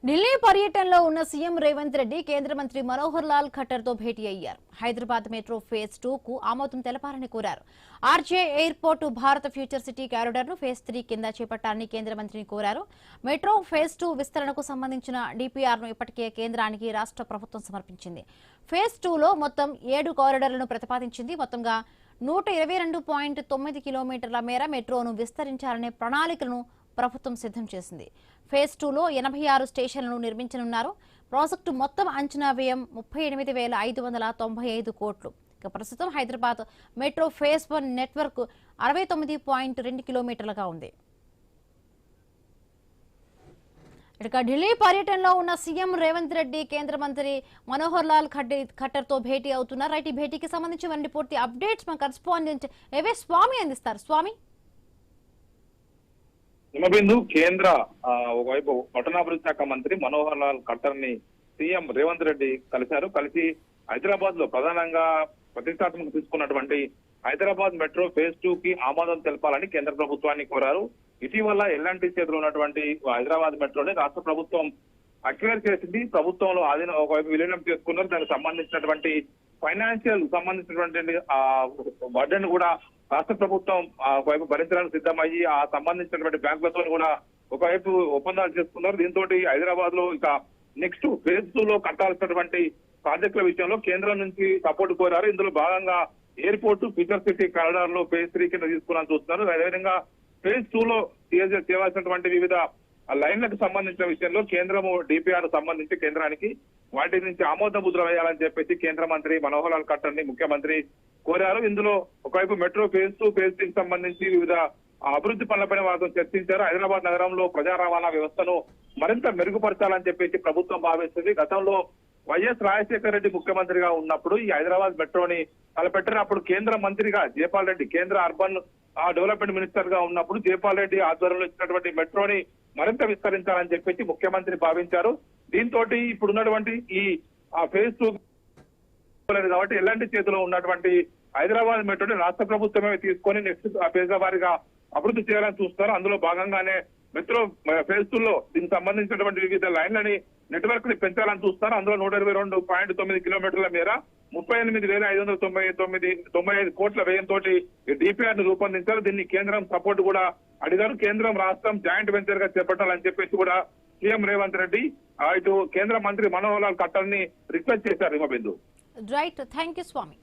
ఢిల్లీ పర్యటనలో ఉన్న సీఎం రేవంత్ రెడ్డి కేంద్ర మంత్రి మనోహర్ లాల్ ఖట్టర్ తో భేటీ అయ్యారు. హైదరాబాద్ మెట్రో ఫేజ్ 2 కు ఆమోదం తెలపాలని కోరారు. ఆర్జే ఎయిర్పోర్టు భారత ఫ్యూచర్ సిటీ కారిడార్ ను ఫేజ్ 3 కింద చేపట్టాలని కేంద్ర మంత్రిని కోరారు. మెట్రో ఫేజ్ 2 విస్తరణకు సంబంధించిన డిపిఆర్ ను ఇప్పటికే కేంద్రానికి రాష్ట్ర ప్రభుత్వం సమర్పించింది. ఫేజ్ 2 లో మొత్తం 7 కారిడార్లను ప్రతిపాదించింది. మొత్తంగా 122.9 కిలోమీటర్ల మేర మెట్రోను విస్తరించాలనే ప్రణాళికలను ప్రభుత్వం సిద్ధం చేసింది. ఫేజ్ 2 లో 86 స్టేషన్లను నిర్మించనున్నారు. ప్రాజెక్టు మొత్తం అంచనా వ్యయం 38,595 కోట్లు. ప్రస్తుతం హైదరాబాద్ మెట్రో ఫేజ్ 1 నెట్వర్క్ 69.2 కిలోమీటర్లుగా ఉంది. ఇక ఢిల్లీ పర్యటనలో ఉన్న సీఎం రేవంత్ రెడ్డి కేంద్ర మంత్రి మనోహర్ లాల్ ఖట్టర్ తో భేటీ అవుతున్నారు. ఈ భేటీకి సంబంధించి పూర్తి అప్డేట్స్ మా కరెస్పాండెంట్ ఏవే స్వామి అందిస్తారు. స్వామి, హిమబిందు కేంద్ర ఒకవైపు పట్టణాభివృద్ధి శాఖ మంత్రి మనోహర్ లాల్ ఖట్టర్ ని సీఎం రేవంత్ రెడ్డి కలిశారు. కలిసి హైదరాబాద్ లో ప్రధానంగా ప్రతిష్టాత్మక తీసుకున్నటువంటి హైదరాబాద్ మెట్రో ఫేజ్ 2 కి ఆమోదం తెలపాలని కేంద్ర ప్రభుత్వాన్ని కోరారు. ఇటీవల ఎల్ఎన్టీ చేతిలో ఉన్నటువంటి హైదరాబాద్ మెట్రోని రాష్ట్ర ప్రభుత్వం అక్వైర్ చేసింది. ప్రభుత్వంలో ఆధీనం ఒకవైపు విలీనం చేసుకున్నారు. దానికి సంబంధించినటువంటి ఫైనాన్షియల్ సంబంధించినటువంటి బడ్జెట్ కూడా రాష్ట్ర ప్రభుత్వం ఒకవైపు భరించడానికి సిద్ధమయ్యి ఆ సంబంధించినటువంటి బ్యాంకులతో కూడా ఒకవైపు ఒప్పందాలు చేసుకున్నారు. దీంతో హైదరాబాద్ లో ఇక నెక్స్ట్ ఫేజ్ 2 లో కట్టాల్సినటువంటి ప్రాజెక్టుల విషయంలో కేంద్రం నుంచి సపోర్ట్ కోరారు. ఇందులో భాగంగా ఎయిర్పోర్టు ఫ్యూచర్ సిటీ కారిడార్ లో ఫేజ్ 3 కింద తీసుకున్నాను చూస్తున్నారు. అదేవిధంగా ఫేజ్ 2 లో చేయాల్సినటువంటి వివిధ లైన్లకు సంబంధించిన విషయంలో కేంద్రము డిపిఆర్ సంబంధించి కేంద్రానికి వాటి నుంచి ఆమోద ముద్ర వేయాలని చెప్పేసి కేంద్ర మంత్రి మనోహర్ లాల్ ఖట్టర్ ని ముఖ్యమంత్రి కోరారు. ఇందులో ఒకవైపు మెట్రో ఫేజ్ 2 ఫేజ్ 3 కి సంబంధించి వివిధ అభివృద్ధి పనులపైన వారితో చర్చించారు. హైదరాబాద్ నగరంలో ప్రజా రవాణా వ్యవస్థను మరింత మెరుగుపరచాలని చెప్పేసి ప్రభుత్వం భావిస్తుంది. గతంలో వైఎస్ రాజశేఖర రెడ్డి ముఖ్యమంత్రిగా ఉన్నప్పుడు ఈ హైదరాబాద్ మెట్రోని తలపెట్టినప్పుడు కేంద్ర మంత్రిగా జైపాల్ రెడ్డి, కేంద్ర అర్బన్ డెవలప్మెంట్ మినిస్టర్ గా ఉన్నప్పుడు జైపాల్ రెడ్డి ఆధ్వర్యంలో ఇచ్చినటువంటి మెట్రోని మరింత విస్తరించాలని చెప్పేసి ముఖ్యమంత్రి భావించారు. దీంతో ఇప్పుడున్నటువంటి ఈ ఫేజ్ 2 కాబట్టి ఎలాంటి చేతిలో ఉన్నటువంటి హైదరాబాద్ మెట్రోని రాష్ట్ర ప్రభుత్వమే తీసుకొని నెక్స్ట్ ఫేజ్ వారిగా అభివృద్ధి చేయాలని చూస్తారు. అందులో భాగంగానే మెట్రో ఫేజ్ 2 లో దీనికి సంబంధించినటువంటి వివిధ లైన్లని నెట్వర్క్ ని పెంచాలని చూస్తారు. అందులో 122.9 కిలోమీటర్ల మేర 38,595 కోట్ల వ్యయంతో డిపిఆర్ ని రూపొందించారు. దీన్ని కేంద్రం సపోర్ట్ కూడా అడిగారు. కేంద్రం రాష్ట్రం జాయింట్ వెంచర్ గా చేపట్టాలని చెప్పేసి కూడా సీఎం రేవంత్ రెడ్డి ఇటు కేంద్ర మంత్రి మనోహర్ లాల్ ఖట్టర్ ని రిక్వెస్ట్ చేశారు. Himabindu. Right, thank you Swamy.